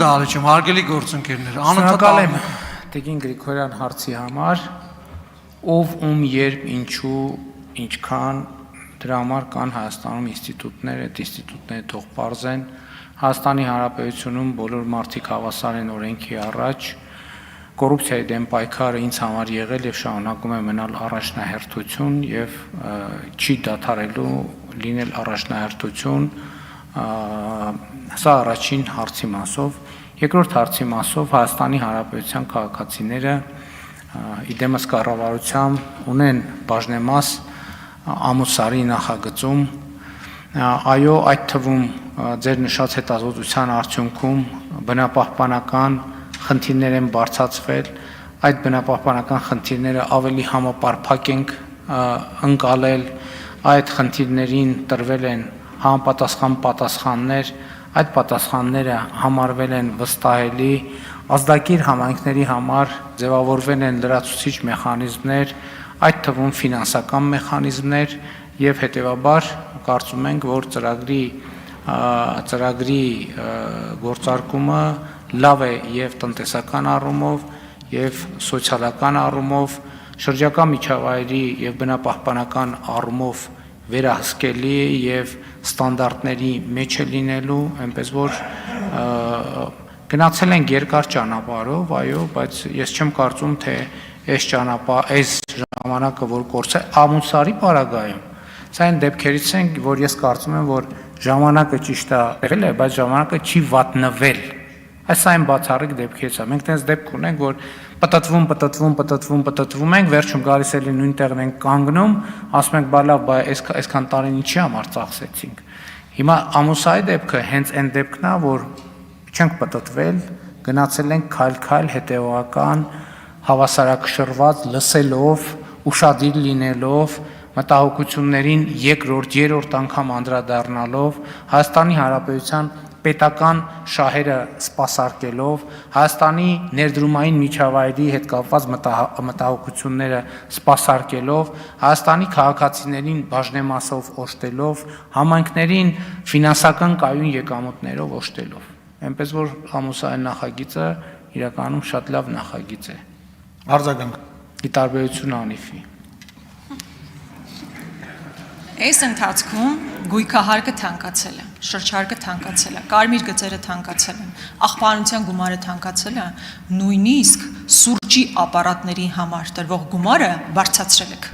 դահլիճում, հարգելի գործընկերներ, Շնորհակալ եմ Տիկին Գրիգորյան հարցի համար, ով երբ ինչու ինչքան դրա համար կան Հայաստանում ինստիտուտներ, այդ ինստիտուտները թող պարզեն, Հայաստանի Հանրապետությունում բոլոր մարդիկ հավասար են օրենքի առաջ, կոռուպցիայի դեմ պայքարը ինձ համար եղել եւ շարունակում է մնալ առաջնահերթություն եւ չի դադարելու լինել առաջնահերթություն, սա առաջին հարցի մասով, երկրորդ հարցի մասով Հայաստանի Հանրապետության քաղաքացիները իդեմս կառավարությամբ ունեն բաժնեմաս ամուսարի նախագծում, այո, այդ թվում ձեր նշած հետազոտության արդյունքում բնապահպանական խնդիրներ են բարձրացվել, այդ բնապահպանական խնդիրները ավելի համապարփակ ենք ընկալել, այդ խնդիրներին տրվել են համապատասխան պատասխաններ, այդ պատասխանները համարվել են վստահելի, ազդակիր համայնքների համար ձևավորվել են լրացուցիչ մեխանիզմներ, այդ թվում ֆինանսական մեխանիզմներ եւ հետեւաբար կարծում ենք, որ ծրագրի գործարկումը լավ է եւ տնտեսական առումով եւ սոցիալական առումով, շրջակա միջավայրի եւ բնապահպանական առումով վերահսկելի է եւ ստանդարտների մեջ է լինելու, այնպես որ գնացել են երկար ճանապարհով, այո, բայց ես չեմ կարծում, թե այս ժամանակը, որ կորցե ամուսարի պարագայում, սա այն դեպքերից են, որ ես կարծում եմ, որ ժամանակը ճիշտ է եղել է, բայց ժամանակը չի վատնվել, այս այն բացառիկ դեպքերից է, մենք տենց դեպք ունենք, որ պտտվում ենք, վերջում գալիս էլի նույն տեղն ենք կանգնում, ասում ենք, բա լավ, այսքան տարին ինչի համար ծախսեցինք, հիմա ամուսայի դեպքը հենց այն դեպքն է, որ չենք պտտվել, գնացել ենք քայլ-քայլ հետևողական, հավասարակշռված լսելով, ուշադիր լինելով, մտահոգություններին երկրորդ, երրորդ անգամ անդրադառնալով, Հայաստանի Հանրապետության պետական շահերը սպասարկելով, Հայաստանի ներդրումային միջավայրի հետ կապված մտահոգությունները սպասարկելով, Հայաստանի քաղաքացիներին բաժնեմասով օժտելով, համայնքներին ֆինանսական կայուն եկամուտներով օժտելով, այնպես որ ամուսային նախագիծը իրականում շատ լավ նախագիծ է։ Արձագանք։ Ի տարբերություն անիվի։ Այս ընթացքում գույքահարկը թանկացել է, շրջհարկը թանկացել է, կարմիր գծերը թանկացել են, աղբանության գումարը թանկացել է, նույնիսկ սուրճի ապարատների համար տրվող գումարը բարձրացրել եք։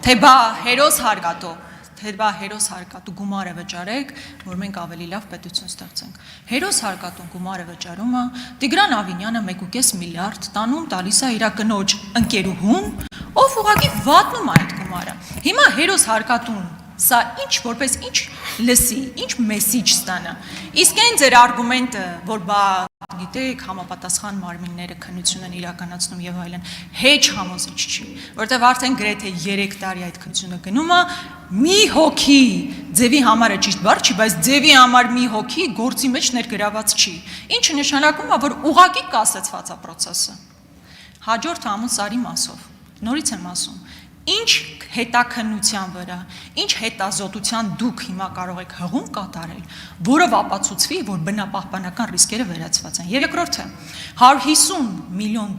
Թե բա հերոս հարկատու, թե բա հերոս հարկատու գումարը վճարեք, որ մենք ավելի լավ պետություն ստեղծենք։ Հերոս հարկատու գումարը վճարումը Տիգրան Ավինյանը 1.5 միլիարդ տանում տալիս է իր կնոջ ընկերուհուն, ով ուղղակի վատնում է այդ գումարը։ Հիմա հերոս հարկատուն սա ինչ որպես ինչ լսի, ինչ մեսիջ ստանա։ Իսկ այն ձեր արգումենտը, որ բա գիտեք, համապատասխան մարմինները քննություն են իրականացնում եւ այլն, հեչ համոզիչ չի, որտեղ արդեն գրեթե 3 տարի այդ քննությունը գնում է, մի հոգի ձևի համարը ճիշտ բառ չի, բայց ձևի համար մի հոգի գործի մեջ ներգրաված չի, ինչը նշանակում է, որ ուղղակի կասեցված է process-ը։ Հաջորդ ամուսարի մասով, նորից եմ ասում, ինչ հետաքննության վրա, ինչ հետազոտության դուք հիմա կարող եք հղում կատարել, որով ապացուցվի, որ բնապահպանական ռիսկերը վերացված են։ Եվ երկրորդը, $150 միլիոն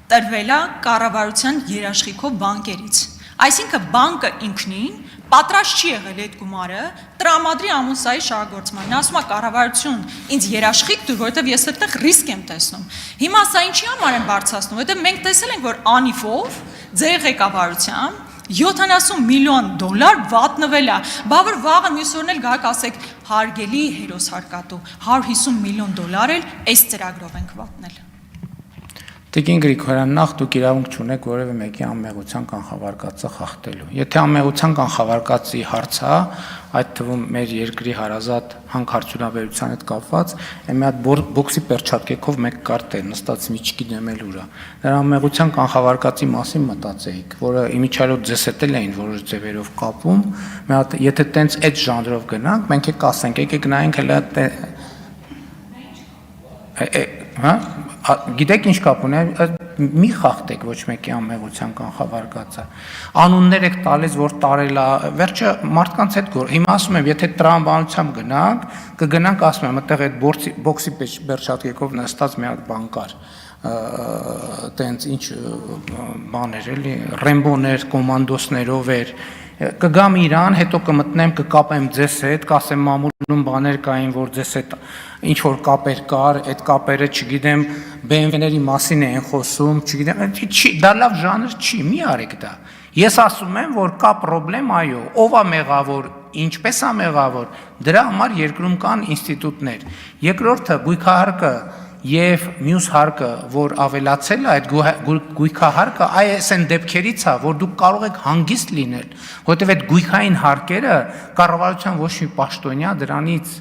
տրվել է կառավարության երաշխիքով բանկերից։ Այսինքն բանկը ինքնին պատրաստ չի եղել այդ գումարը տրամադրի ամուսայի շահագործման։ Նա ասում է կառավարություն, ինձ երաշխիք դուր, որովհետև ես այդտեղ ռիսկ եմ տեսնում։ Հիմա սա ինչի համար են բարձրացնում, որովհետև մենք տեսել ենք, որ անիվով ձեր ղեկավարությամբ $70 միլիոն վատնվել է, բա որ վաղը մյուս օրն էլ գաք ասեք հարգելի հերոս հարկատու, $150 միլիոն էլ այս ծրագրով ենք վատնել։ Տիկին Գրիգորյան, նախ դուք իրավունք չունեք որևէ մեկի անմեղության կանխավարկածը խախտելու։ Եթե անմեղության կանխավարկածի հարց է, այդ թվում մեր երկրի հարազատ հանքարդյունաբերության հետ կապված, մի հատ բոքսի պերչաթկեքով մեկ կարտ է նստած մի չգիտեմ էլ ուրա։ Դրա անմեղության կանխավարկածի մասին մտածեիք, որը իմիջիալոց ձեզ հետ էլ էին որոշ ձևերով կապում, մի հատ եթե տենց այդ ժանրով գնանք, մենք եք ասենք, եկեք նայենք հələ հա Գիտեք ինչ կապ ունի, մի խախտեք ոչ մեկի անմեղության կանխավարկածը։ Անուններ եք տալիս, որ տարել է, վերջը մարդկանց հետ գոր։ Հիմա ասում եմ, եթե տրամաբանությամբ գնանք, կգնանք ասում եմ, այդտեղ այդ բոքսի բերչատկեկով նստած մի հատ բան կար։ Տենց ինչ բաներ էլի, ռեմբոներ, կոմանդոսներով էր, կգամ Իրան, հետո կմտնեմ, կկապեմ ձեզ հետ, կասեմ մամուլում բաներ կային, որ ձեզ հետ ինչ որ կապեր կար, այդ կապերը, չգիտեմ, BMW-ների մասին են խոսում, չգիտեմ, դա լավ ժանր չի, մի արեք դա։ Ես ասում եմ, որ կա պրոբլեմ, այո, ով է մեղավոր, ինչպես է մեղավոր, դրա համար երկրում կան ինստիտուտներ։ Երկրորդը գույքահարկը Եվ մյուս հարկը, որ ավելացել է, այդ գույքահարկը այս են դեպքերից է, որ դուք կարող եք հանգիստ լինել, որովհետև այդ գույքային հարկերը կառավարության ոչ մի պաշտոնյա դրանից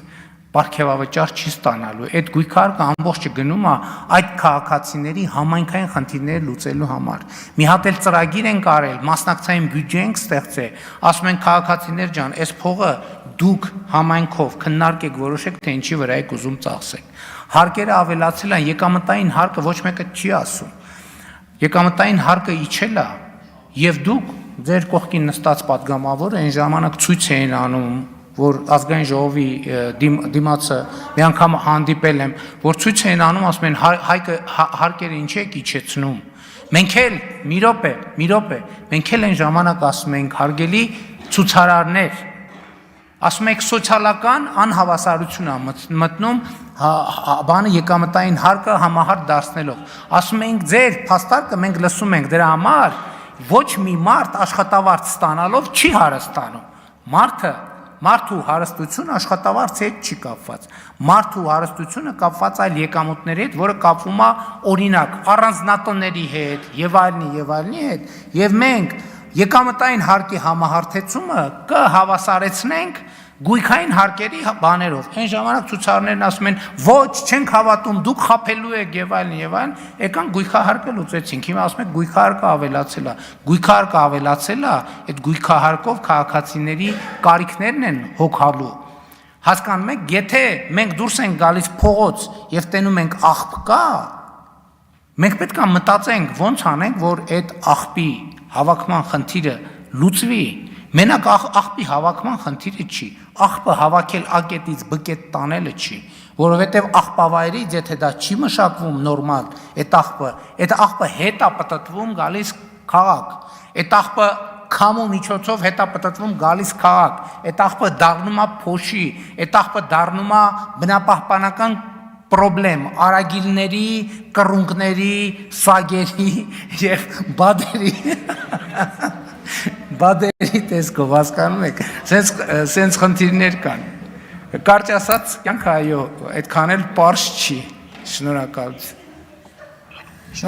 պարգևավճար չի ստանալու։ Այդ գույքահարկը ամբողջը գնում է այդ քաղաքացիների համայնքային խնդիրները լուծելու համար։ Մի հատ էլ ծրագիր են կարել, մասնակցային բյուջե ենք ստեղծել, ասում են քաղաքացիներ ջան, այս փողը դուք համայնքով քննարկեք, որոշեք, թե ինչի վրա եք ուզում ծախսեք։ Հարկերը ավելացել են, եկամտային հարկը ոչ մեկը չի ասում։ Եկամտային հարկը իջել է, եւ դուք ձեր կողքին նստած падգամավորը այն ժամանակ ցույց էին անում, որ ազգային ժողովի դիմացը մի անգամ հանդիպել եմ, որ ցույց էին անում, ասում են հայկը հարկերը ինչ եք իջեցնում։ Մենք էլ մի րոպե, մենք էլ այն ժամանակ ասում ենք հարգելի ցուցարարներ, ասում եք սոցիալական անհավասարություն է մտնում բանը եկամտային հարկը համահարկ դարձնելով։ Ասում ենք ձեր փաստարկը մենք լսում ենք, դրա համար ոչ մի մարդ աշխատավարձ ստանալով չի հարստանում։ Մարդու հարստությունը աշխատավարձի հետ չի կապված։ Մարդու հարստությունը կապված այլ եկամուտների հետ, որը կապվում է օրինակ առանձնատների հետ եւ այլնի հետ, եւ մենք եկամտային հարկի համահարթեցումը կհավասարեցնենք գույքային հարկերի բաներով։ Այն ժամանակ ցուցարարներն ասում են, ոչ, չենք հավատում, դուք խափելու եք եւ այլն, եկան գույքահարկը լուծեցինք։ Հիմա ասում եք գույքահարկը ավելացել է։ Գույքահարկը ավելացել է, այդ գույքահարկով քաղաքացիների կարիքներն են հոգալու։ Հասկանում եք, եթե մենք դուրս ենք գալիս փողոց եւ տենում ենք աղբ կա, մենք պետք է մտածենք ոնց անենք, որ այդ աղբի հավաքման խնդիրը լուծվի։ Մենակ աղբի հավաքման խնդիրը չի, աղբը հավաքել ակետից բկետ տանելը չի, որովհետև աղբավայրից, եթե դա չի մշակվում նորմալ, այդ աղբը հետ է պտտվում գալիս քաղաք, այդ աղբը քամու միջոցով հետ է պտտվում գալիս քաղաք, այդ աղբը դառնում է փոշի, այդ աղբը դառնում է բնապահպանական պրոբլեմ, արագիլների, կռունկների, սագերի եւ բադերի տեսքով, հասկանում եք, սենց խնդիրներ կան։ Կարճ ասած, կյանքը այո, այդքան էլ պարզ չի, շնորհակալություն։